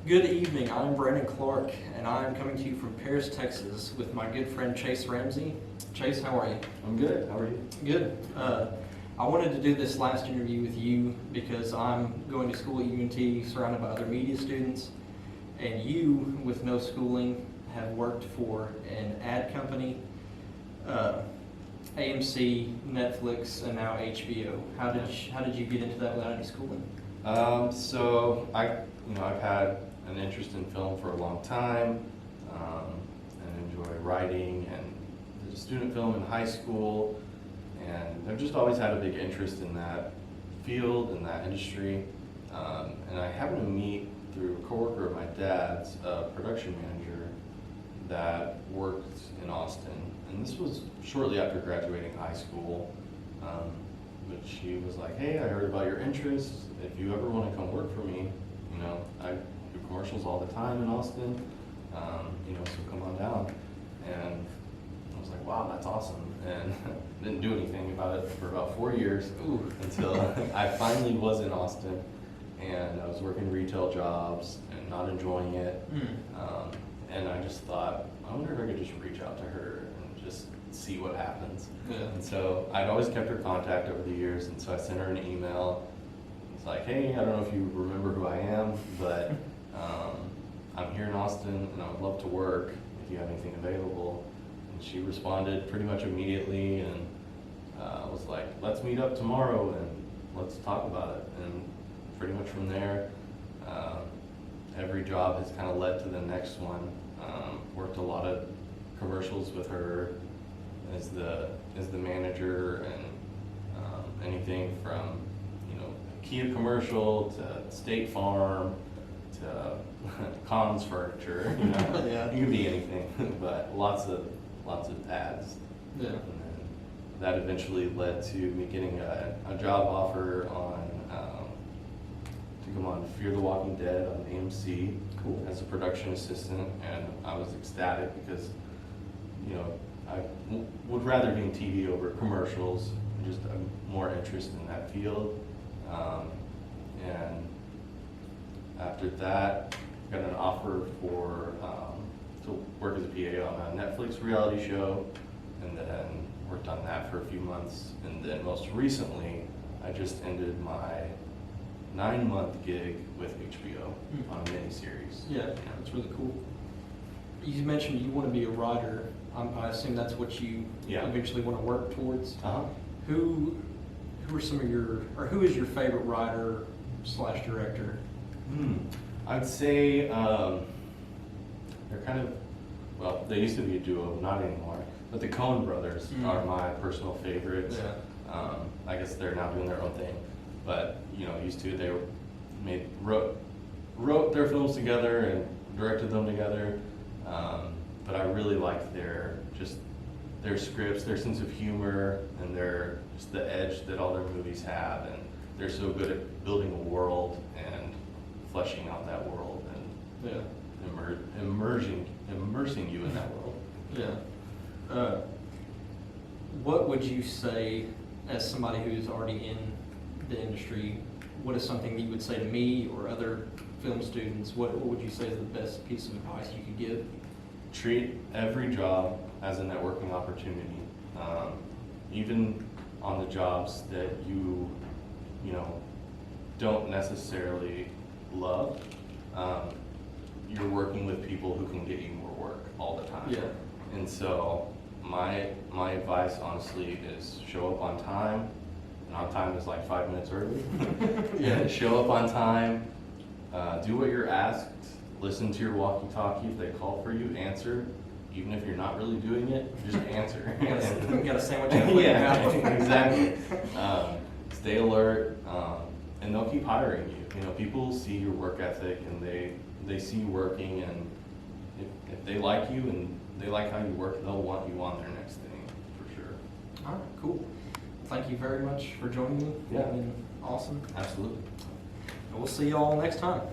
Good evening. I'm Brandon Clark, and I'm coming to you from Paris, Texas, with my good friend Chase Ramsey. Chase, how are you? I'm good. How are you? Good. I wanted to do this last interview with you because I'm going to school at UNT, surrounded by other media students, and you, with no schooling, have worked for an ad company, AMC, Netflix, and now HBO. How did you get into that without any schooling? I've had an interest in film for a long time, and enjoy writing and did student film in high school, and I've just always had a big interest in that field and that industry. And I happened to meet through a coworker of my dad's, a production manager that worked in Austin, and this was shortly after graduating high school. But she was like, "Hey, I heard about your interest. If you ever want to come work for me, I do commercials all the time in Austin, so come on down." And I was like, "Wow, that's awesome." And didn't do anything about it for about 4 years. Until I finally was in Austin, and I was working retail jobs and not enjoying it. And I just thought, I wonder if I could just reach out to her and just see what happens. Yeah. And so I'd always kept her contact over the years, and so I sent her an email. It's like, "Hey, I don't know if you remember who I am, but I'm here in Austin and I would love to work if you have anything available." And she responded pretty much immediately and was like, "Let's meet up tomorrow and let's talk about it." And pretty much from there, every job has kind of led to the next one. Worked a lot of commercials with her as the manager, and anything from Kia commercial to State Farm to Conn's Furniture. Yeah. You could be anything, but lots of ads. Yeah. And then that eventually led to me getting a job offer to come on Fear the Walking Dead on AMC. Cool. As a production assistant, and I was ecstatic because I would rather be in TV over commercials, just more interest in that field. And after that, got an offer to work as a PA on a Netflix reality show, and then worked on that for a few months. And then most recently, I just ended my 9-month gig with HBO on a miniseries. Yeah, that's really cool. You mentioned you want to be a writer. I assume that's what you eventually want to work towards. Who are some of who is your favorite writer / director? I'd say they're kind of, well, they used to be a duo, not anymore, but the Coen brothers are my personal favorites. Yeah. I guess they're now doing their own thing, but used to, they wrote their films together and directed them together. But I really like their scripts, their sense of humor, and just the edge that all their movies have, and they're so good at building a world and fleshing out that world and immersing you in that world. Yeah. What would you say, as somebody who's already in the industry, what is something that you would say to me or other film students? What would you say is the best piece of advice you could give? Treat every job as a networking opportunity. Even on the jobs that you don't necessarily love, you're working with people who can get you more work all the time. Yeah. And so my advice, honestly, is show up on time. And on time is like 5 minutes early. Yeah. Show up on time. Do what you're asked. Listen to your walkie-talkie. If they call for you, answer. Even if you're not really doing it, just answer. You got a sandwich in your mouth. Exactly. Stay alert, and they'll keep hiring you. People see your work ethic, and they see you working, and if they like you and they like how you work, they'll want you on their next thing for sure. All right, cool. Thank you very much for joining me. Yeah. It's been awesome. Absolutely. And we'll see you all next time.